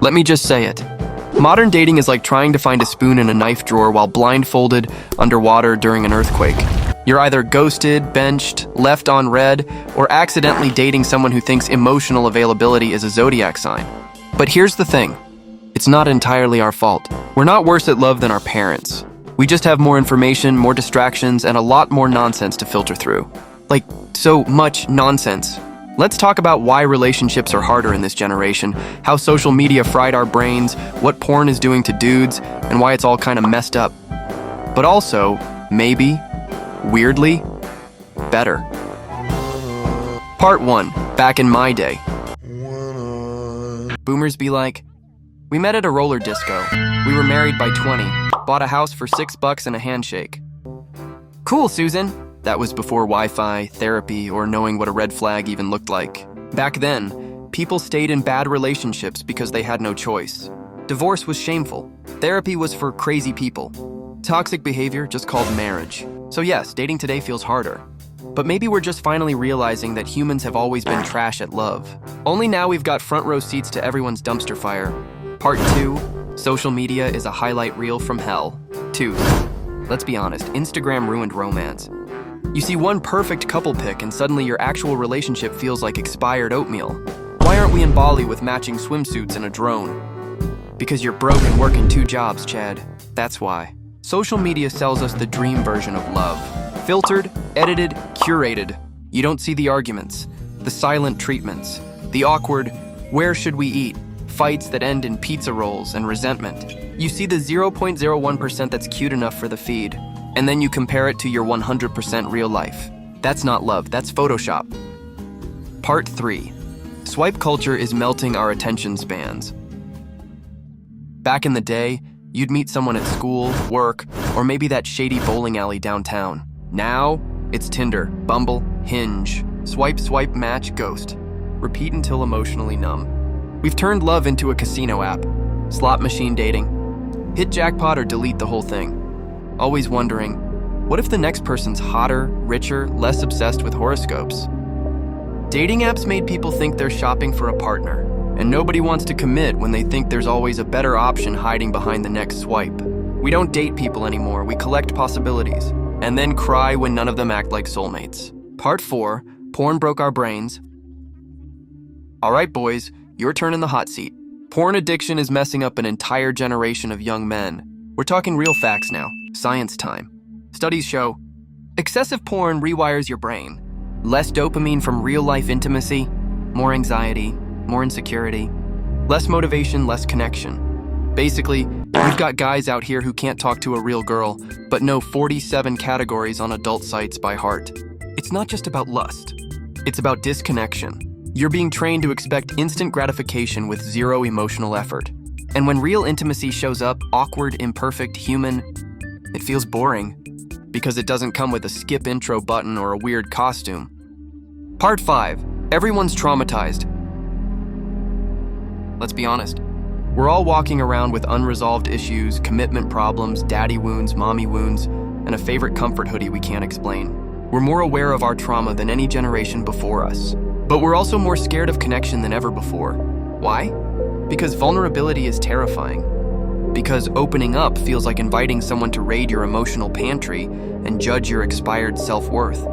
Let me just say it. Modern dating is like trying to find a spoon in a knife drawer while blindfolded underwater during an earthquake. You're either ghosted, benched, left on red, or accidentally dating someone who thinks emotional availability is a zodiac sign. But here's the thing. It's not entirely our fault. We're not worse at love than our parents. We just have more information, more distractions, and a lot more nonsense to filter through. Like, so much nonsense. Let's talk about why relationships are harder in this generation, how social media fried our brains, what porn is doing to dudes, and why it's all kind of messed up. But also, maybe, weirdly, better. Part 1. Back in my day. Boomers be like, we met at a roller disco. We were married by 20. Bought a house for $6 and a handshake. Cool, Susan. That was before Wi-Fi, therapy, or knowing what a red flag even looked like. Back then, people stayed in bad relationships because they had no choice. Divorce was shameful. Therapy was for crazy people. Toxic behavior just called marriage. So yes, dating today feels harder. But maybe we're just finally realizing that humans have always been trash at love. Only now we've got front row seats to everyone's dumpster fire. Part 2, social media is a highlight reel from hell. 2. Let's be honest, Instagram ruined romance. You see one perfect couple pic and suddenly your actual relationship feels like expired oatmeal. Why aren't we in Bali with matching swimsuits and a drone? Because you're broke and working 2 jobs, Chad. That's why. Social media sells us the dream version of love. Filtered, edited, curated. You don't see the arguments, the silent treatments, the awkward, where should we eat? Fights that end in pizza rolls and resentment. You see the 0.01% that's cute enough for the feed, and then you compare it to your 100% real life. That's not love, that's Photoshop. Part 3. Swipe culture is melting our attention spans. Back in the day, you'd meet someone at school, work, or maybe that shady bowling alley downtown. Now, it's Tinder, Bumble, Hinge. Swipe, swipe, match, ghost. Repeat until emotionally numb. We've turned love into a casino app. Slot machine dating. Hit jackpot or delete the whole thing. Always wondering, what if the next person's hotter, richer, less obsessed with horoscopes? Dating apps made people think they're shopping for a partner, and nobody wants to commit when they think there's always a better option hiding behind the next swipe. We don't date people anymore, we collect possibilities, and then cry when none of them act like soulmates. Part 4, porn broke our brains. Alright boys, your turn in the hot seat. Porn addiction is messing up an entire generation of young men. We're talking real facts now. Science time. Studies show excessive porn rewires your brain. Less dopamine from real-life intimacy, more anxiety, more insecurity, less motivation, less connection. Basically, we've got guys out here who can't talk to a real girl, but know 47 categories on adult sites by heart. It's not just about lust. It's about disconnection. You're being trained to expect instant gratification with zero emotional effort. And when real intimacy shows up, awkward, imperfect, human, it feels boring because it doesn't come with a skip intro button or a weird costume. Part 5. Everyone's traumatized. Let's be honest. We're all walking around with unresolved issues, commitment problems, daddy wounds, mommy wounds, and a favorite comfort hoodie we can't explain. We're more aware of our trauma than any generation before us. But we're also more scared of connection than ever before. Why? Because vulnerability is terrifying. Because opening up feels like inviting someone to raid your emotional pantry and judge your expired self-worth.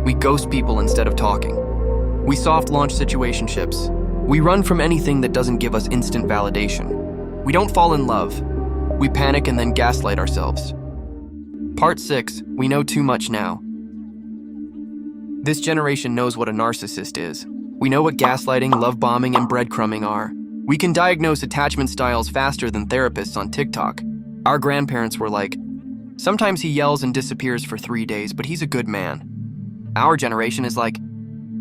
We ghost people instead of talking. We soft launch situationships. We run from anything that doesn't give us instant validation. We don't fall in love. We panic and then gaslight ourselves. Part 6. We know too much now. This generation knows what a narcissist is. We know what gaslighting, love bombing, and breadcrumbing are. We can diagnose attachment styles faster than therapists on TikTok. Our grandparents were like, sometimes he yells and disappears for 3 days, but he's a good man. Our generation is like,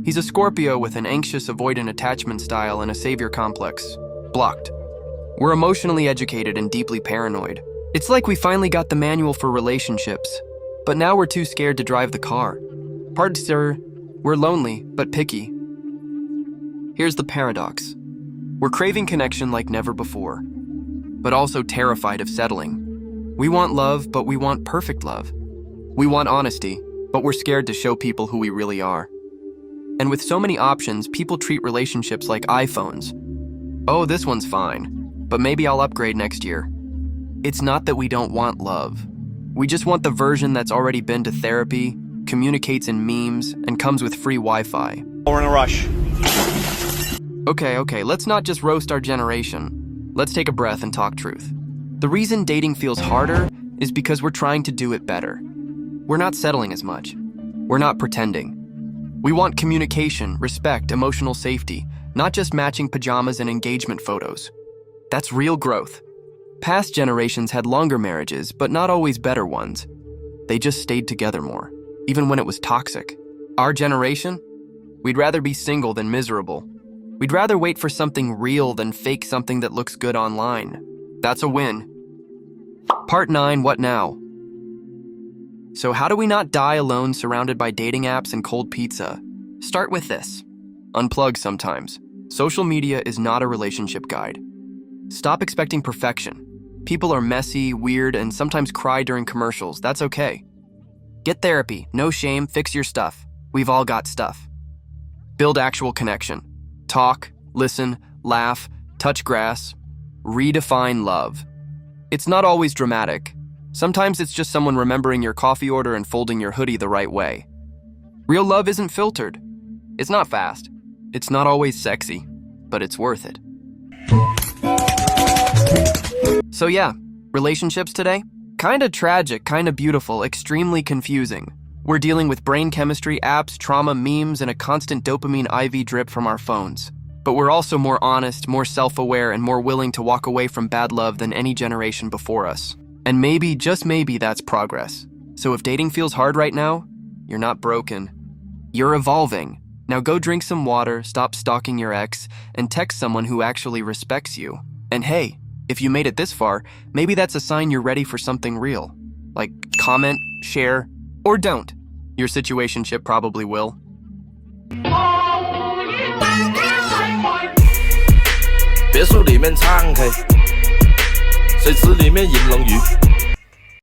he's a Scorpio with an anxious avoidant attachment style and a savior complex. Blocked. We're emotionally educated and deeply paranoid. It's like we finally got the manual for relationships, but now we're too scared to drive the car. Part 6, we're lonely, but picky. Here's the paradox. We're craving connection like never before, but also terrified of settling. We want love, but we want perfect love. We want honesty, but we're scared to show people who we really are. And with so many options, people treat relationships like iPhones. Oh, this one's fine, but maybe I'll upgrade next year. It's not that we don't want love. We just want the version that's already been to therapy, communicates in memes, and comes with free Wi-Fi. We're in a rush. Okay, let's not just roast our generation. Let's take a breath and talk truth. The reason dating feels harder is because we're trying to do it better. We're not settling as much. We're not pretending. We want communication, respect, emotional safety, not just matching pajamas and engagement photos. That's real growth. Past generations had longer marriages, but not always better ones. They just stayed together more, even when it was toxic. Our generation? We'd rather be single than miserable. We'd rather wait for something real than fake something that looks good online. That's a win. Part 9, what now? So how do we not die alone surrounded by dating apps and cold pizza? Start with this. Unplug sometimes. Social media is not a relationship guide. Stop expecting perfection. People are messy, weird, and sometimes cry during commercials. That's okay. Get therapy. No shame. Fix your stuff. We've all got stuff. Build actual connection. Talk, listen, laugh, touch grass. Redefine love. It's not always dramatic. Sometimes it's just someone remembering your coffee order and folding your hoodie the right way. Real love isn't filtered. It's not fast. It's not always sexy, but it's worth it. So yeah, relationships today? Kinda tragic, kinda beautiful, extremely confusing. We're dealing with brain chemistry, apps, trauma, memes, and a constant dopamine IV drip from our phones. But we're also more honest, more self-aware, and more willing to walk away from bad love than any generation before us. And maybe, just maybe, that's progress. So if dating feels hard right now, you're not broken. You're evolving. Now go drink some water, stop stalking your ex, and text someone who actually respects you. And hey, if you made it this far, maybe that's a sign you're ready for something real. Like comment, share, or don't. Your situationship probably will. 别墅里面唱 K， 水池里面饮龙鱼。